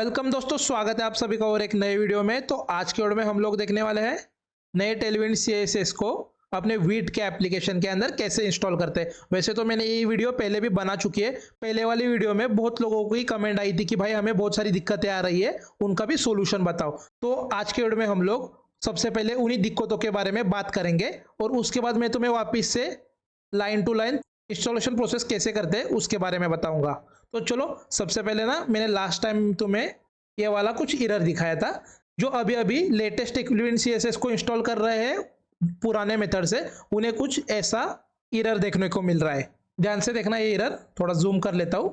Welcome दोस्तों, स्वागत है आप सभी का और एक नए वीडियो में। तो आज के वीडियो में हम लोग देखने वाले हैं नए टेलविंड सीएसएस को अपने वीट के एप्लीकेशन के अंदर कैसे इंस्टॉल करते हैं। वैसे तो मैंने ये वीडियो पहले भी बना चुकी है। पहले वाली वीडियो में बहुत लोगों की कमेंट आई थी कि भाई हमें बहुत सारी दिक्कतें आ रही है, उनका भी सोल्यूशन बताओ। तो आज के वीडियो में हम लोग सबसे पहले उन्हीं दिक्कतों के बारे में बात करेंगे और उसके बाद मैं तुम्हें वापिस से line to line installation process कैसे करते हैं उसके बारे में बताऊंगा। तो चलो, सबसे पहले ना मैंने लास्ट टाइम तुम्हें ये वाला कुछ एरर दिखाया था। जो अभी अभी लेटेस्ट टेलविंड सीएसएस को इंस्टॉल कर रहे हैं पुराने मेथड से, उन्हें कुछ ऐसा एरर देखने को मिल रहा है। ध्यान से देखना ये एरर, थोड़ा जूम कर लेता हूं।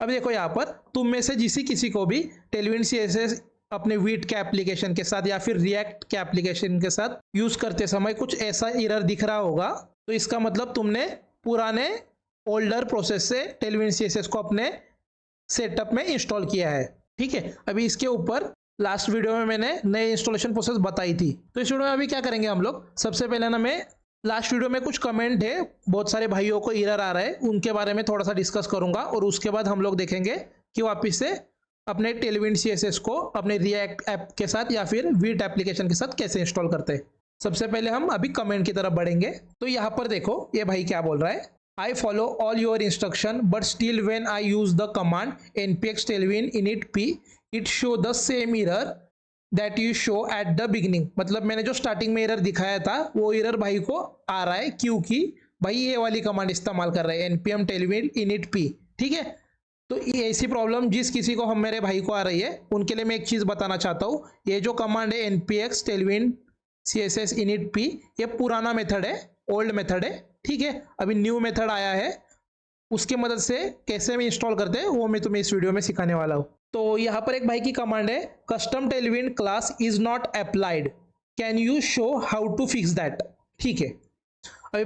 अब देखो यहाँ पर तुम में से किसी को भी टेलविंड सीएसएस अपने वीट के एप्लीकेशन के साथ या फिर रिएक्ट के एप्लीकेशन के साथ यूज करते समय कुछ ऐसा एरर दिख रहा होगा, तो इसका मतलब तुमने पुराने ओल्डर प्रोसेस से टेलविंड सीएसएस को अपने सेटअप में इंस्टॉल किया है। ठीक है, अभी इसके ऊपर लास्ट वीडियो में मैंने नए इंस्टॉलेशन प्रोसेस बताई थी। तो इस वीडियो में अभी क्या करेंगे हम लोग, सबसे पहले ना मैं लास्ट वीडियो में कुछ कमेंट है, बहुत सारे भाइयों को एरर आ रहा है, उनके बारे में थोड़ा सा डिस्कस करूंगा और उसके बाद हम लोग देखेंगे कि वापस से अपने टेलविंड सीएसएस को अपने रिएक्ट ऐप के साथ या फिर वीट एप्लीकेशन के साथ कैसे इंस्टॉल करते हैं। सबसे पहले हम अभी कमेंट की तरफ बढ़ेंगे। तो यहाँ पर देखो ये भाई क्या बोल रहा है, I follow all your instruction, but still when I use the command npx tailwind init p, it show the same error that you show at the beginning। मतलब मैंने जो स्टार्टिंग में एरर दिखाया था वो एरर भाई को आ रहा है क्योंकि भाई ये वाली कमांड इस्तेमाल कर रहे हैं npm tailwind init p। ठीक है, तो ये ऐसी प्रॉब्लम जिस किसी को मेरे भाई को आ रही है उनके लिए मैं एक चीज बताना चाहता हूँ। ये जो कमांड है npx tailwind css init p, ये पुराना मेथड है, ओल्ड मेथड है। ठीक है, अभी न्यू मेथड आया है, उसकी मदद से कैसे में इंस्टॉल करते हैं वो मैं तुम्हें इस वीडियो में सिखाने वाला हूं। तो यहाँ पर एक भाई की कमांड है, custom Tailwind class is not applied, can you show how to fix that. ठीक है, अभी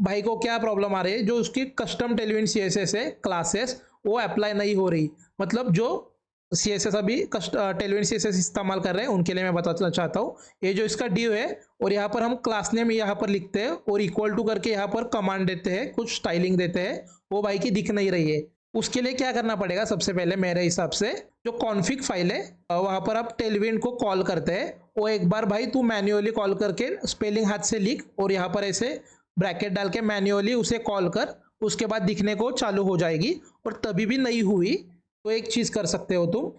भाई को क्या प्रॉब्लम आ रही है, जो उसकी कस्टम टेलविंड सीएसएस है क्लासेस वो अप्लाई नहीं हो रही। मतलब जो सीएसएस अभी टेलविंड सीएसएस इस्तेमाल कर रहे हैं उनके लिए मैं बताना चाहता हूँ। ये जो इसका ड्यू है और यहाँ पर हम क्लास नेम यहाँ पर लिखते हैं और इक्वल टू करके यहाँ पर कमांड देते हैं, कुछ स्टाइलिंग देते हैं, वो भाई की दिख नहीं रही है। उसके लिए क्या करना पड़ेगा, सबसे पहले मेरे हिसाब से जो कॉन्फिग फाइल है वहां पर आप टेलविंड को कॉल करते हैं, वो एक बार भाई तू मैन्युअली कॉल करके स्पेलिंग हाथ से लिख और यहाँ पर ऐसे ब्रैकेट डाल के मैन्युअली उसे कॉल कर, उसके बाद दिखने को चालू हो जाएगी। और तभी भी नहीं हुई तो एक चीज कर सकते हो तुम,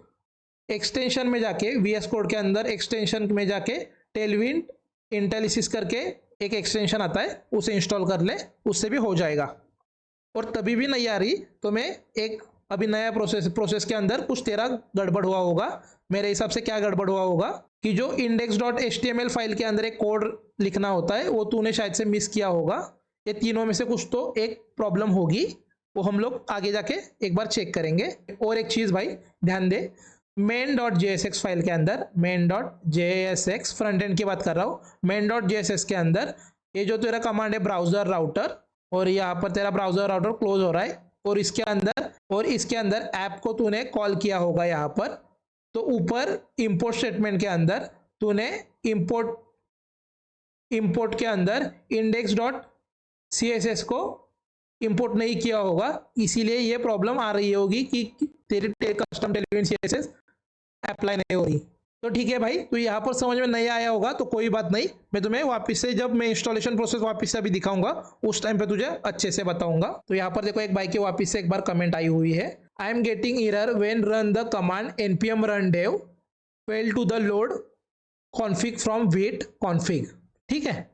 एक्सटेंशन में जाके VS कोड के अंदर एक्सटेंशन में जाके टेलविंड इंटेलिसिस करके एक एक्सटेंशन आता है, उसे इंस्टॉल कर ले, उससे भी हो जाएगा। और तभी भी नहीं आ रही तो मैं एक अभी नया प्रोसेस के अंदर कुछ तेरा गड़बड़ हुआ होगा। मेरे हिसाब से क्या गड़बड़ हुआ होगा कि जो index.html फाइल के अंदर एक कोड लिखना होता है वो तूने शायद से मिस किया होगा। ये तीनों में से कुछ तो एक प्रॉब्लम होगी, वो हम लोग आगे जाके एक बार चेक करेंगे। और एक चीज भाई ध्यान दे, main.jsx फाइल के अंदर, main.jsx फ्रंट एंड की बात कर रहा हूँ, main.jsx के अंदर ये जो तेरा कमांड है ब्राउजर राउटर, और यहाँ पर तेरा ब्राउजर राउटर क्लोज हो रहा है और इसके अंदर ऐप को तूने कॉल किया होगा यहाँ पर। तो ऊपर इंपोर्ट स्टेटमेंट के अंदर तूने इंपोर्ट के अंदर index.css को इंपोर्ट नहीं किया होगा, इसीलिए ये प्रॉब्लम आ रही होगी कि तेरी कस्टम टेलविंड सीएसएस अप्लाई नहीं हो रही। तो ठीक है भाई, तो यहाँ पर समझ में नहीं आया होगा तो कोई बात नहीं, मैं तुम्हें वापस से जब मैं इंस्टॉलेशन प्रोसेस वापस से अभी दिखाऊंगा उस टाइम पे तुझे अच्छे से बताऊंगा। तो यहाँ पर देखो एक भाई की वापस से एक बार कमेंट आई हुई है, I am getting error when run the command npm run dev fail to the load config from wait config। ठीक है,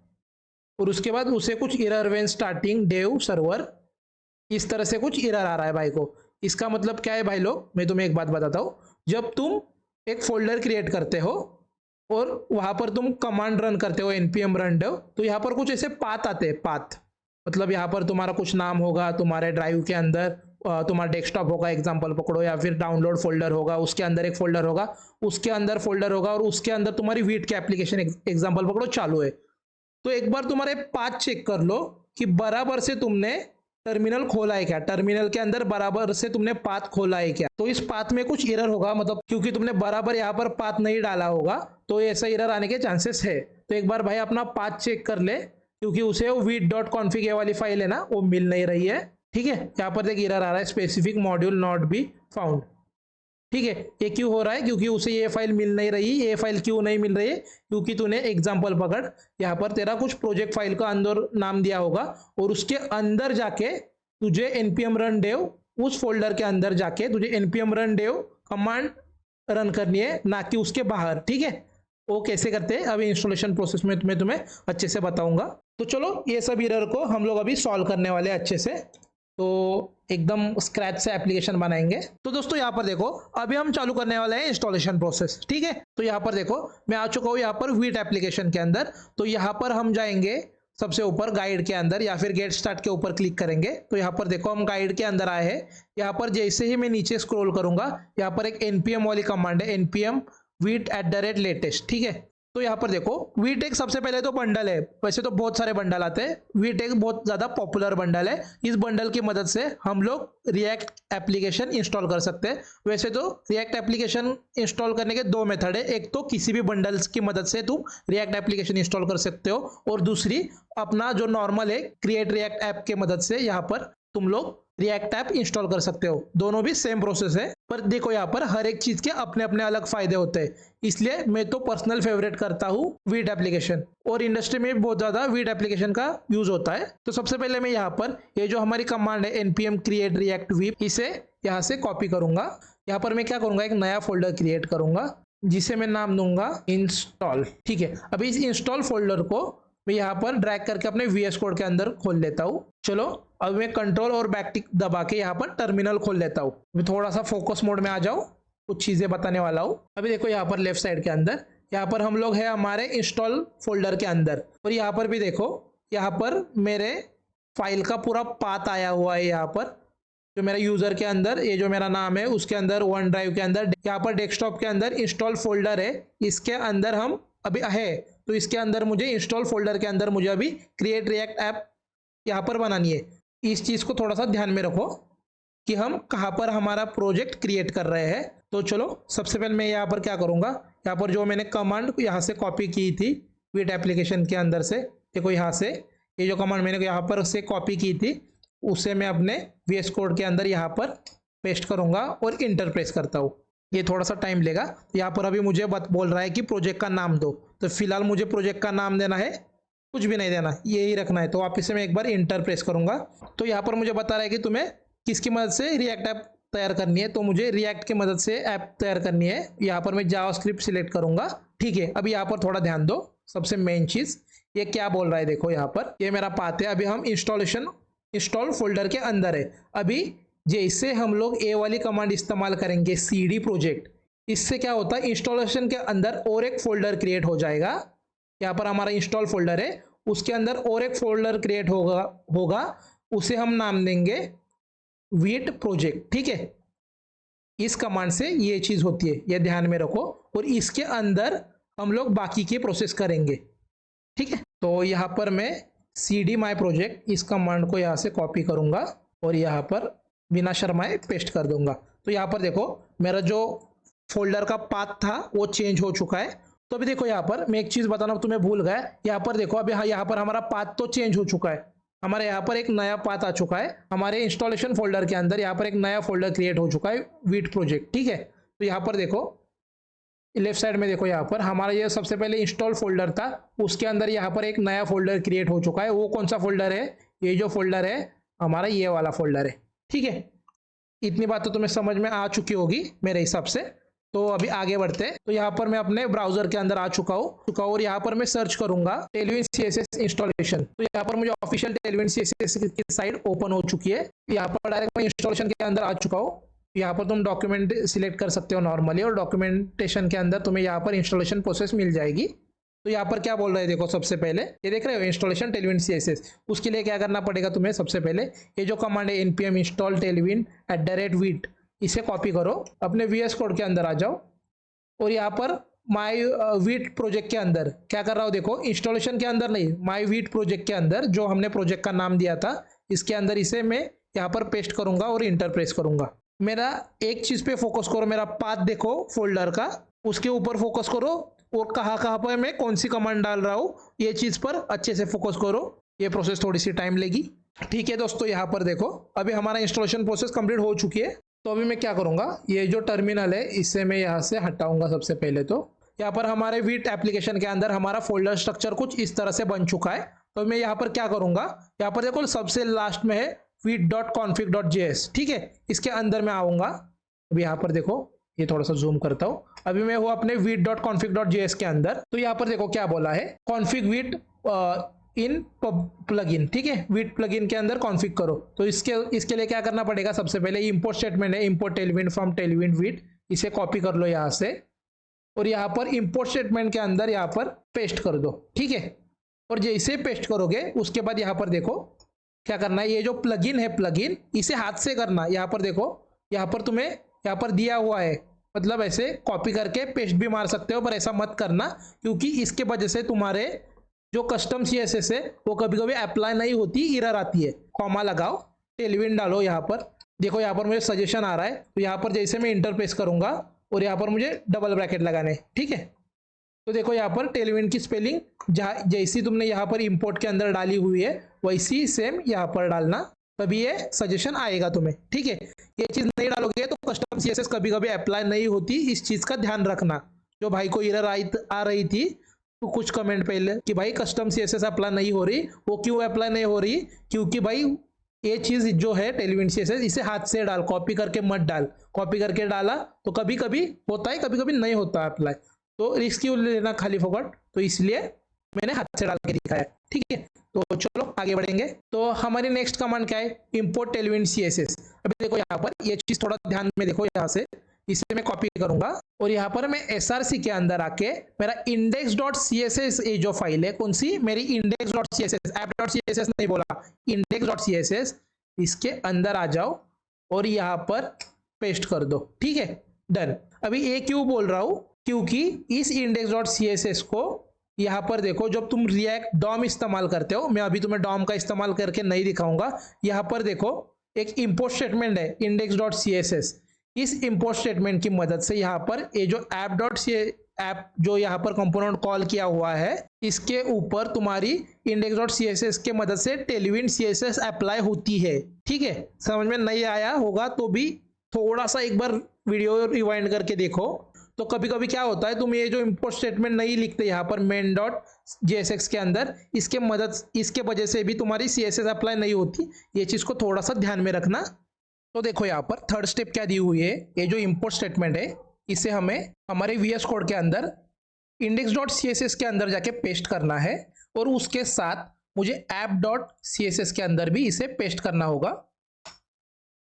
और उसके बाद उसे कुछ error when starting dev server, इस तरह से कुछ एरर आ रहा है भाई को। इसका मतलब क्या है भाई लोग, मैं तुम्हें एक बात बताता हूँ। जब तुम एक फोल्डर क्रिएट करते हो और वहां पर तुम कमांड रन करते हो npm run dev, तो यहाँ पर कुछ ऐसे पाथ आते हैं। पाथ मतलब यहाँ पर तुम्हारा कुछ नाम होगा, तुम्हारे ड्राइव के अंदर तुम्हारा डेस्कटॉप होगा एग्जांपल पकड़ो, या फिर डाउनलोड फोल्डर होगा, उसके अंदर एक फोल्डर होगा, उसके अंदर फोल्डर होगा और उसके अंदर तुम्हारी वीट के एप्लीकेशन एग्जाम्पल पकड़ो चालू है। तो एक बार तुम्हारे पाथ चेक कर लो कि बराबर से तुमने टर्मिनल खोला है क्या, टर्मिनल के अंदर बराबर से तुमने पाथ खोला है क्या। तो इस पाथ में कुछ एरर होगा, मतलब क्योंकि तुमने बराबर यहाँ पर पाथ नहीं डाला होगा तो ऐसा एरर आने के चांसेस है। तो एक बार भाई अपना पाथ चेक कर ले, क्योंकि उसे वीट.config वाली फाइल है ना वो मिल नहीं रही है। ठीक है, यहाँ पर एक एरर आ रहा है, specific module not be found. ठीक है, ये क्यों हो रहा है? क्योंकि उसे ये फाइल मिल नहीं रही। ये फाइल क्यों नहीं मिल रही है? क्योंकि तूने एग्जाम्पल पकड़, यहाँ पर तेरा कुछ प्रोजेक्ट फाइल का अंदर नाम दिया होगा और उसके अंदर जाके तुझे npm run dev, उस फोल्डर के अंदर जाके तुझे npm run dev command run करनी है, ना कि उसके बाहर। ठीक है, वो कैसे करते हैं अभी इंस्टॉलेशन प्रोसेस में मैं तुम्हें अच्छे से बताऊंगा। तो चलो ये सब एरर को हम लोग अभी सॉल्व करने वाले हैं अच्छे से, तो एकदम स्क्रैच से एप्लीकेशन बनाएंगे। तो दोस्तों यहाँ पर देखो, अभी हम चालू करने वाले हैं इंस्टॉलेशन प्रोसेस। ठीक है, तो यहाँ पर देखो मैं आ चुका हूँ यहाँ पर वीट एप्लीकेशन के अंदर। तो यहाँ पर हम जाएंगे सबसे ऊपर गाइड के अंदर, या फिर गेट स्टार्ट के ऊपर क्लिक करेंगे। तो यहाँ पर देखो हम गाइड के अंदर आए हैं। यहाँ पर जैसे ही मैं नीचे स्क्रॉल करूंगा, यहाँ पर एक npm वाली कमांड है, npm वीट@latest। ठीक है, तो यहाँ पर देखो वीट एक सबसे पहले तो बंडल है। वैसे तो बहुत सारे बंडल आते हैं, वीट एक बहुत ज्यादा पॉपुलर बंडल है। इस बंडल की मदद से हम लोग रिएक्ट एप्लीकेशन इंस्टॉल कर सकते हैं। वैसे तो रिएक्ट एप्लीकेशन इंस्टॉल करने के दो मेथड है, एक तो किसी भी बंडल्स की मदद से तुम रिएक्ट एप्लीकेशन इंस्टॉल कर सकते हो, और दूसरी अपना जो नॉर्मल है क्रिएट रिएक्ट ऐप के मदद से यहाँ पर तुम लोग रिएक्ट ऐप इंस्टॉल कर सकते हो। दोनों भी सेम प्रोसेस है, पर देखो यहाँ पर हर एक चीज के अपने अपने अलग फायदे होते हैं। इसलिए मैं तो पर्सनल फेवरेट करता हूँ वीट एप्लीकेशन, और इंडस्ट्री में भी बहुत ज्यादा वीट एप्लीकेशन का यूज होता है। तो सबसे पहले मैं यहाँ पर ये जो हमारी कमांड है npm create react vip, इसे यहाँ से कॉपी करूंगा। यहाँ पर मैं क्या करूंगा, एक नया फोल्डर क्रिएट करूंगा जिसे मैं नाम दूंगा इंस्टॉल। ठीक है, अभी इस इंस्टॉल फोल्डर को मैं यहाँ पर ड्रैग करके अपने VS कोड के अंदर खोल लेता हूँ। चलो अब मैं कंट्रोल और बैक टिक दबा के यहाँ पर टर्मिनल खोल लेता हूँ। मैं थोड़ा सा फोकस मोड में आ जाऊँ, कुछ चीजें बताने वाला हूँ। अभी देखो यहाँ पर लेफ्ट साइड के अंदर, यहाँ पर हम लोग है हमारे इंस्टॉल फोल्डर के अंदर, और यहाँ पर भी देखो, यहाँ पर मेरे फाइल का पूरा पाथ आया हुआ है। यहाँ पर जो मेरा यूजर के अंदर, ये जो मेरा नाम है उसके अंदर, वन ड्राइव के अंदर, यहाँ पर डेस्कटॉप के अंदर इंस्टॉल फोल्डर है, इसके अंदर हम अभी है। तो इसके अंदर मुझे इंस्टॉल फोल्डर के अंदर मुझे अभी क्रिएट रिएक्ट ऐप यहाँ पर बनानी है। इस चीज को थोड़ा सा ध्यान में रखो कि हम कहाँ पर हमारा प्रोजेक्ट क्रिएट कर रहे हैं। तो चलो सबसे पहले मैं यहाँ पर क्या करूँगा, यहाँ पर जो मैंने कमांड यहाँ से कॉपी की थी वीट एप्लीकेशन के अंदर से, देखो यहाँ से ये जो कमांड मैंने यहाँ पर से कॉपी की थी, उसे मैं अपने VS कोड के अंदर यहाँ पर पेस्ट करूँगा और इंटर प्रेस करता हूँ। ये थोड़ा सा टाइम लेगा। यहाँ पर अभी मुझे बोल रहा है कि प्रोजेक्ट का नाम दो, तो फिलहाल मुझे प्रोजेक्ट का नाम देना है, कुछ भी नहीं देना, यही रखना है। तो वापस से मैं एक बार इंटर प्रेस करूंगा। तो यहाँ पर मुझे बता रहा है कि तुम्हें किसकी मदद से रिएक्ट ऐप तैयार करनी है, तो मुझे रिएक्ट की मदद से ऐप तैयार करनी है। यहाँ पर मैं जावास्क्रिप्ट सिलेक्ट करूंगा। ठीक है, अभी यहाँ पर थोड़ा ध्यान दो, सबसे मेन चीज ये क्या बोल रहा है, देखो यहाँ पर ये मेरा पाथ है। अभी हम इंस्टॉल फोल्डर के अंदर है। अभी जैसे हम लोग ए वाली कमांड इस्तेमाल करेंगे cd प्रोजेक्ट, इससे क्या होता है, इंस्टॉलेशन के अंदर और एक फोल्डर क्रिएट हो जाएगा। यहाँ पर हमारा इंस्टॉल फोल्डर है, उसके अंदर और एक फोल्डर क्रिएट होगा, उसे हम नाम देंगे वीट प्रोजेक्ट। ठीक है, इस कमांड से ये चीज होती है, ये ध्यान में रखो, और इसके अंदर हम लोग बाकी के प्रोसेस करेंगे। ठीक है, तो यहाँ पर मैं cd माई प्रोजेक्ट इस कमांड को यहाँ से कॉपी करूंगा और यहाँ पर बिना शर्माए पेस्ट कर दूंगा। तो यहाँ पर देखो मेरा जो फोल्डर का पाथ था वो चेंज हो चुका है। तो अभी देखो यहाँ पर मैं एक चीज बताना तुम्हें भूल गया, यहाँ पर देखो अभी यहाँ पर हमारा पाथ तो चेंज हो चुका है, हमारे यहाँ पर एक नया पाथ आ चुका है। हमारे इंस्टॉलेशन फोल्डर के अंदर यहाँ पर एक नया फोल्डर क्रिएट हो चुका है वीट प्रोजेक्ट। ठीक है, तो यहाँ पर देखो लेफ्ट साइड में देखो, यहाँ पर हमारा ये सबसे पहले इंस्टॉल फोल्डर था, उसके अंदर यहाँ पर एक नया फोल्डर क्रिएट हो चुका है। वो कौन सा फोल्डर है, ये जो फोल्डर है हमारा ये वाला फोल्डर है। ठीक है, इतनी बात तो तुम्हें समझ में आ चुकी होगी मेरे हिसाब से। तो अभी आगे बढ़ते हैं। तो यहाँ पर मैं अपने ब्राउजर के अंदर आ चुका हूँ और यहाँ पर मैं सर्च करूंगा टेलविन CSS इंस्टॉलेशन। तो यहाँ पर मुझे ऑफिशियल टेलविन CSS की साइट ओपन हो चुकी है। यहाँ पर डायरेक्ट मैं इंस्टॉलेशन के अंदर आ चुका हूँ। यहाँ पर तुम डॉक्यूमेंट सिलेक्ट कर सकते हो नॉर्मली, और डॉक्यूमेंटेशन के अंदर तुम्हें यहाँ पर इंस्टॉलेशन प्रोसेस मिल जाएगी। तो यहाँ पर क्या बोल रहे हैं, देखो सबसे पहले ये देख रहे हो इंस्टॉलेशन टेलविन CSS। उसके लिए क्या करना पड़ेगा तुम्हें, सबसे पहले ये जो कमांड है npm install tailwind @वीट, इसे कॉपी करो, अपने VS कोड के अंदर आ जाओ और यहाँ पर माई वीट प्रोजेक्ट के अंदर क्या कर रहा हूँ, देखो इंस्टॉलेशन के अंदर नहीं, माई वीट प्रोजेक्ट के अंदर जो हमने प्रोजेक्ट का नाम दिया था, इसके अंदर इसे मैं यहाँ पर पेस्ट करूंगा और इंटर प्रेस करूंगा। मेरा एक चीज पे फोकस करो, मेरा पाथ देखो फोल्डर का, उसके ऊपर फोकस करो और कहाँ पर मैं कौन सी कमांड डाल रहा हूँ ये चीज पर अच्छे से फोकस करो। ये प्रोसेस थोड़ी सी टाइम लेगी। ठीक है दोस्तों, यहाँ पर देखो अभी हमारा इंस्टॉलेशन प्रोसेस कंप्लीट हो चुकी है। तो अभी मैं क्या करूँगा, ये जो टर्मिनल है इसे मैं यहाँ से हटाऊंगा। सबसे पहले तो यहाँ पर हमारे वीट एप्लीकेशन के अंदर हमारा फोल्डर स्ट्रक्चर कुछ इस तरह से बन चुका है। तो मैं यहाँ पर क्या करूँगा, यहाँ पर देखो सबसे लास्ट में है वीट.config.js, ठीक है, इसके अंदर मैं आऊँगा। अभी यहाँ पर देखो, ये थोड़ा सा जूम करता हूँ। अभी मैं हूँ अपने वीट.config.js के अंदर। तो यहाँ पर देखो क्या बोला है, कॉन्फिग वीट इन प्लगइन, ठीक है, वीट प्लगइन के अंदर कॉन्फिग करो। तो इसके लिए क्या करना पड़ेगा, सबसे पहले इंपोर्ट स्टेटमेंट है, import Tailwind from Tailwind wheat, इसे कॉपी कर लो यहाँ से और यहाँ पर इंपोर्ट स्टेटमेंट के अंदर यहाँ पर पेस्ट कर दो, ठीक है। और जैसे पेस्ट करोगे उसके बाद यहाँ पर देखो क्या करना है, ये जो प्लगइन है प्लगइन इसे हाथ से करना। यहाँ पर देखो, यहाँ पर तुम्हें यहाँ पर दिया हुआ है, मतलब ऐसे कॉपी करके पेस्ट भी मार सकते हो, पर ऐसा मत करना क्योंकि इसके वजह से तुम्हारे जो कस्टम CSS है वो कभी कभी अप्लाई नहीं होती, एरर आती है। कॉमा लगाओ, टेलविंड डालो, यहाँ पर देखो, यहाँ पर मुझे सजेशन आ रहा है। तो यहाँ पर जैसे मैं इंटर प्रेस करूंगा और यहाँ पर मुझे डबल ब्रैकेट लगाने, ठीक है। तो देखो यहाँ पर टेलविंड की स्पेलिंग जैसी तुमने यहाँ पर इंपोर्ट के अंदर डाली हुई है वैसी सेम यहाँ पर डालना, तभी ये सजेशन आएगा तुम्हें, ठीक है। ये चीज़ नहीं डालोगे तो कस्टम CSS कभी कभी अप्लाई नहीं होती, इस चीज़ का ध्यान रखना। जो भाई को एरर आ रही थी तो कुछ कमेंट पहले कि भाई कस्टम CSS अप्लाई नहीं हो रही, वो क्यों अप्लाई नहीं हो रही, क्योंकि भाई ये चीज़ जो है टेलविंड CSS इसे हाथ से डाल, कॉपी करके मत डाल। कॉपी करके डाला तो कभी कभी होता है, कभी कभी नहीं होता अप्लाई, तो रिस्क क्यों लेना खाली फोकट, तो इसलिए मैंने हाथ से डाल के दिखाया, ठीक है। तो चलो आगे बढ़ेंगे। तो हमारी नेक्स्ट कमांड क्या है, इंपोर्ट टेलविंड CSS। अभी देखो यहाँ पर ये चीज़ थोड़ा ध्यान में देखो, यहाँ से इसे मैं कॉपी करूंगा और यहाँ पर मैं SRC के अंदर आके मेरा index.css ये जो फाइल है, कौन सी, मेरी index.css, app.css नहीं बोला, index.css, इसके अंदर आ जाओ और यहाँ पर पेस्ट कर दो, ठीक है, डन। अभी ये क्यों बोल रहा हूँ, क्योंकि इस index.css को यहाँ पर देखो, जब तुम रिएक्ट डॉम इस्तेमाल करते हो, मैं अभी तुम्हें डॉम का इस्तेमाल करके नहीं दिखाऊंगा, यहाँ पर देखो एक इंपोर्ट स्टेटमेंट है index.css, इस इंपोर्ट स्टेटमेंट की मदद से यहाँ पर ये जो ऐप जो यहाँ पर कंपोनेंट कॉल किया हुआ है इसके ऊपर तुम्हारी index.css के मदद से टेलविंड CSS अप्लाई होती है, ठीक है। समझ में नहीं आया होगा तो भी थोड़ा सा एक बार वीडियो रिवाइंड करके देखो। तो कभी कभी क्या होता है, तुम ये जो इंपोर्ट स्टेटमेंट नहीं लिखते यहाँ पर main.jsx के अंदर, इसके वजह से भी तुम्हारी CSS अप्लाई नहीं होती, ये चीज़ को थोड़ा सा ध्यान में रखना। तो देखो यहाँ पर थर्ड स्टेप क्या दी हुई है, ये जो इंपोर्ट स्टेटमेंट है इसे हमें हमारे VS कोड के अंदर index.css के अंदर जाके पेस्ट करना है और उसके साथ मुझे app.css के अंदर भी इसे पेस्ट करना होगा।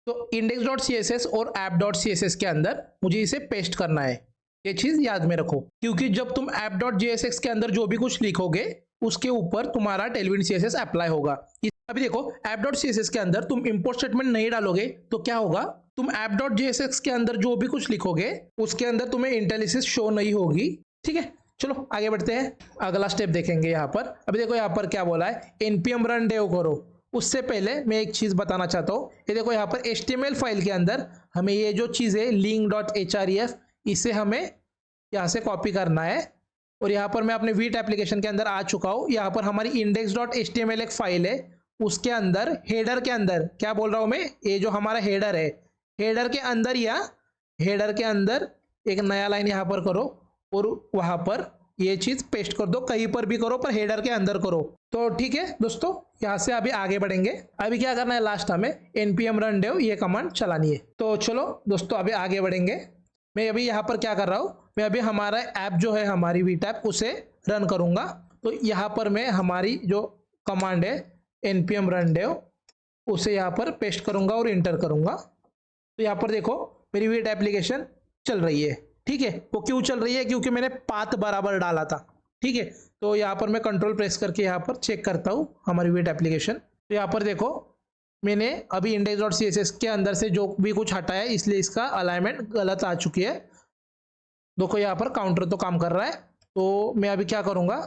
तो index.css और app.css के अंदर मुझे इसे पेस्ट करना है, ये चीज़ याद में रखो, क्योंकि जब तुम app.jsx के अंदर जो भी कुछ लिखोगे उसके ऊपर तुम्हारा टेलविंड CSS अप्लाई होगा। अभी देखो app.css के अंदर तुम इंपोर्ट स्टेटमेंट नहीं डालोगे तो क्या होगा, तुम app.jsx के अंदर जो भी कुछ लिखोगे उसके अंदर तुम्हें इंटेलिसिस शो नहीं होगी, ठीक है। चलो आगे बढ़ते हैं, अगला स्टेप देखेंगे यहाँ पर। अभी देखो यहाँ पर क्या बोला है, npm run dev करो। उससे पहले मैं एक चीज़ बताना चाहता हूँ, ये देखो यहाँ पर HTML फाइल के अंदर हमें ये जो चीज़ है link.href इसे हमें यहाँ से कॉपी करना है और यहाँ पर मैं अपने वीट एप्लीकेशन के अंदर आ चुका हूँ। यहाँ पर हमारी index.html एक फाइल है, उसके अंदर हेडर के अंदर क्या बोल रहा हूँ मैं, ये जो हमारा हेडर है, हेडर के अंदर या हेडर के अंदर एक नया लाइन यहाँ पर करो और वहाँ पर ये चीज़ पेस्ट कर दो, कहीं पर भी करो पर हेडर के अंदर करो। तो ठीक है दोस्तों, यहाँ से अभी आगे बढ़ेंगे। अभी क्या करना है, लास्ट हमें npm run dev ये कमांड चलानी है। तो चलो दोस्तों अभी आगे बढ़ेंगे। मैं अभी यहाँ पर क्या कर रहा हूँ, मैं अभी हमारा ऐप जो है हमारी वीट ऐप उसे रन करूँगा। तो यहाँ पर मैं हमारी जो कमांड है npm run dev उसे यहाँ पर पेस्ट करूँगा और इंटर करूँगा। तो यहाँ पर देखो मेरी वीट एप्लीकेशन चल रही है, ठीक है। वो क्यों चल रही है, क्योंकि मैंने पाथ बराबर डाला था, ठीक है। तो यहाँ पर मैं कंट्रोल प्रेस करके यहाँ पर चेक करता हूँ हमारी वीट एप्लीकेशन। तो यहाँ पर देखो मैंने अभी index.css के अंदर से जो भी कुछ हटाया है इसलिए इसका अलाइनमेंट गलत आ चुकी है। देखो यहाँ पर काउंटर तो काम कर रहा है। तो मैं अभी क्या करूँगा,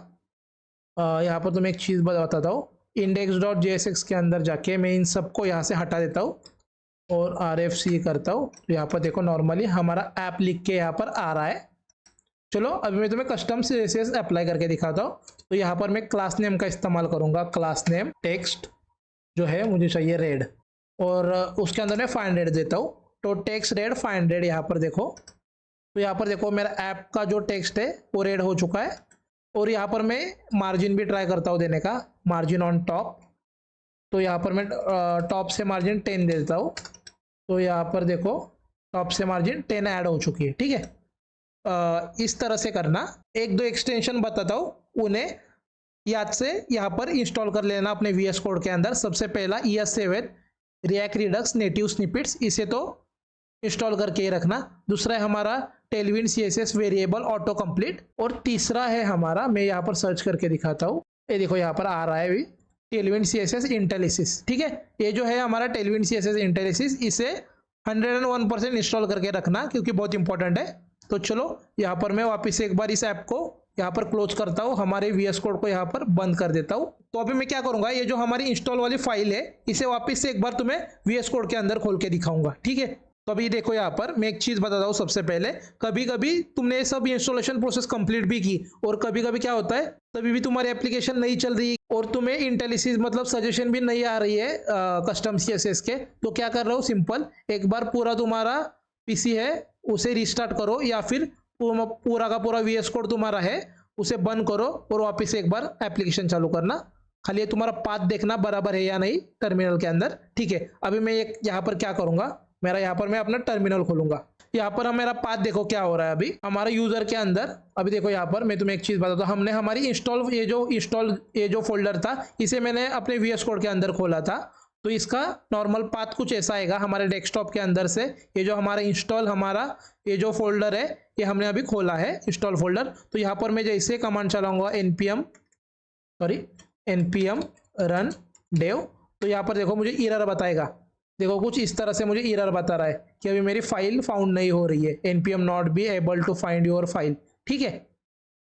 यहाँ पर तुम्हें एक चीज़ बताता हूँ, index.jsx के अंदर जाके मैं इन सबको यहाँ से हटा देता हूँ और RFC करता हूँ। तो यहाँ पर देखो नॉर्मली हमारा ऐप लिख के यहाँ पर आ रहा है। चलो अभी मैं तुम्हें कस्टम CSS अप्लाई करके दिखाता हूँ। तो यहाँ पर मैं क्लास नेम का इस्तेमाल करूँगा, क्लास नेम टेक्स्ट जो है मुझे चाहिए रेड, और उसके अंदर मैं 500 देता हूँ। तो टेक्स्ट रेड 500 यहाँ पर देखो। तो यहाँ पर देखो मेरा ऐप का जो टेक्स्ट है वो रेड हो चुका है। और यहाँ पर मैं मार्जिन भी ट्राई करता हूँ देने का, मार्जिन ऑन टॉप। तो यहाँ पर मैं टॉप से मार्जिन 10 दे देता हूँ। तो यहाँ पर देखो टॉप से मार्जिन 10 ऐड हो चुकी है, ठीक है। इस तरह से करना। एक दो एक्सटेंशन बताता हूँ, उन्हें याद से यहाँ पर इंस्टॉल कर लेना अपने VS कोड के अंदर। सबसे पहला ES7 react Redux native snippets, इसे तो इंस्टॉल करके ही रखना। दूसरा है हमारा Tailwind CSS variable auto complete. और तीसरा है हमारा, मैं यहाँ पर सर्च करके दिखाता हूँ, ये देखो यहाँ पर आ रहा है भी, टेलविन CSS इंटेलिसिस, ठीक है। ये जो है हमारा टेलविन CSS इंटेलिसिस, इसे 101% इंस्टॉल करके रखना क्योंकि बहुत इंपॉर्टेंट है। तो चलो यहाँ पर मैं वापस एक बार इस ऐप को यहाँ पर क्लोज करता हूँ, हमारे VS कोड को यहाँ पर बंद कर देता हूँ। तो अभी मैं क्या करूंगा, ये जो हमारी इंस्टॉल वाली फाइल है इसे वापस से एक बार तुम्हें VS कोड के अंदर खोल के दिखाऊंगा, ठीक है। तो अभी देखो यहाँ पर मैं एक चीज बताता हूँ सबसे पहले, कभी कभी तुमने ये सब इंस्टॉलेशन प्रोसेस कंप्लीट भी की और कभी कभी क्या होता है तभी भी तुम्हारी एप्लीकेशन नहीं चल रही और तुम्हें इंटेलिसिस मतलब सजेशन भी नहीं आ रही है कस्टम CSS के। तो क्या कर रहे हो, सिंपल एक बार पूरा तुम्हारा PC है उसे रिस्टार्ट करो, या फिर पूरा का पूरा VS कोड तुम्हारा है उसे बंद करो और वापस से एक बार एप्लीकेशन चालू करना। खाली ये तुम्हारा पाथ देखना बराबर है या नहीं टर्मिनल के अंदर, ठीक है। अभी मैं एक यहाँ पर क्या करूंगा, मेरा यहाँ पर मैं अपना टर्मिनल खोलूंगा। यहाँ पर मेरा पाथ देखो क्या हो रहा है अभी हमारे यूजर के अंदर। अभी देखो यहाँ पर मैं तुम्हें एक चीज बताता हूँ, हमने हमारी ये जो फोल्डर था इसे मैंने अपने VS कोड के अंदर खोला था। तो इसका नॉर्मल पाथ कुछ ऐसा आएगा हमारे डेस्कटॉप के अंदर से। ये जो हमारा ये जो फोल्डर है ये हमने अभी खोला है इंस्टॉल फोल्डर। तो यहाँ पर मैं जैसे कमांड चलाऊंगा npm run dev, तो यहाँ पर देखो मुझे एरर बताएगा। देखो कुछ इस तरह से मुझे एरर बता रहा है कि अभी मेरी फाइल फाउंड नहीं हो रही है, npm not be able to find your file, ठीक है।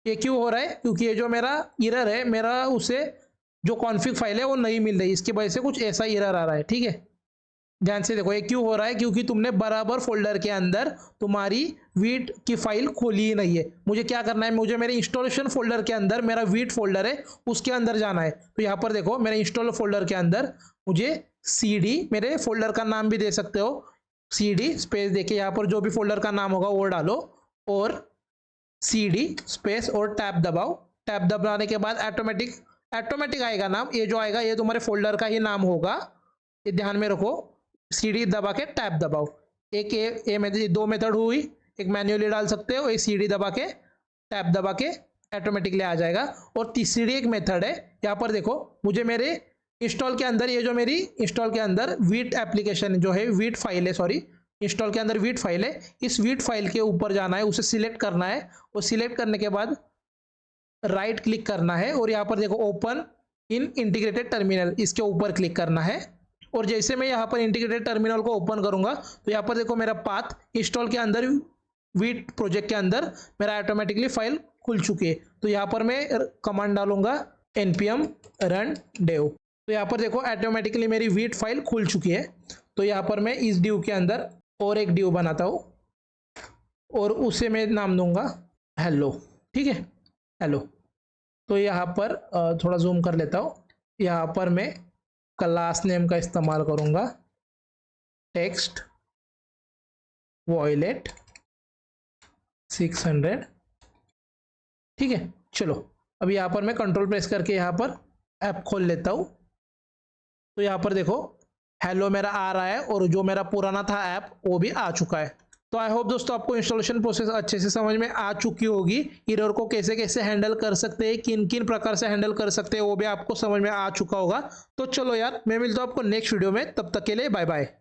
ये क्यों हो रहा है, क्योंकि ये जो मेरा एरर है मेरा उसे जो कॉन्फ़िग फाइल है वो नहीं मिल रही, इसकी वजह से कुछ ऐसा एरर आ रहा है, ठीक है। ध्यान से देखो ये क्यों हो रहा है, क्योंकि तुमने बराबर फोल्डर के अंदर तुम्हारी वीट की फाइल खोली ही नहीं है। मुझे क्या करना है, मुझे मेरे इंस्टॉलेशन फोल्डर के अंदर मेरा वीट फोल्डर है उसके अंदर जाना है। तो यहाँ पर देखो मेरे इंस्टॉल फोल्डर के अंदर मुझे CD, मेरे फोल्डर का नाम भी दे सकते हो, CD स्पेस देके यहाँ पर जो भी फोल्डर का नाम होगा वो डालो और CD स्पेस और टैब दबाओ। टैब दबाने के बाद ऑटोमेटिक आएगा नाम, ये जो आएगा ये तुम्हारे फोल्डर का ही नाम होगा, ये ध्यान में रखो। CD दबा के टैब दबाओ। दो मेथड हुई, एक मैन्युअली डाल सकते हो, एक CD दबा के टैब दबा के ऑटोमेटिकली आ जाएगा। और तीसरी एक मेथड है, यहाँ पर देखो मुझे मेरे इंस्टॉल के अंदर ये जो मेरी इंस्टॉल के अंदर वीट एप्लीकेशन जो है वीट फाइल है, सॉरी इंस्टॉल के अंदर वीट फाइल है, इस वीट फाइल के ऊपर जाना है, उसे सिलेक्ट करना है और सिलेक्ट करने के बाद राइट क्लिक करना है और यहाँ पर देखो ओपन इन इंटीग्रेटेड टर्मिनल, इसके ऊपर क्लिक करना है। और जैसे मैं यहाँ पर इंटीग्रेटेड टर्मिनल को ओपन करूंगा तो यहाँ पर देखो मेरा पाथ इंस्टॉल के अंदर वीट प्रोजेक्ट के अंदर मेरा ऑटोमेटिकली फाइल खुल चुकी है। तो यहाँ पर मैं कमांड डालूंगा npm run dev, तो यहाँ पर देखो ऑटोमेटिकली मेरी वीट फाइल खुल चुकी है। तो यहाँ पर मैं इस डिव के अंदर और एक डिव बनाता हूँ और उसे मैं नाम दूंगा हेलो, ठीक है, हेलो। तो यहाँ पर थोड़ा जूम कर लेता हूँ, यहाँ पर मैं क्लास नेम का इस्तेमाल करूँगा टेक्स्ट वॉयलेट 600, ठीक है। चलो अभी यहाँ पर मैं कंट्रोल प्रेस करके यहाँ पर ऐप खोल लेता हूँ। तो यहाँ पर देखो हेलो मेरा आ रहा है और जो मेरा पुराना था ऐप वो भी आ चुका है। तो आई होप दोस्तों आपको इंस्टॉलेशन प्रोसेस अच्छे से समझ में आ चुकी होगी। एरर को कैसे कैसे हैंडल कर सकते हैं, किन किन प्रकार से हैंडल कर सकते हैं वो भी आपको समझ में आ चुका होगा। तो चलो यार मैं मिलता हूँ आपको नेक्स्ट वीडियो में, तब तक के लिए बाय बाय।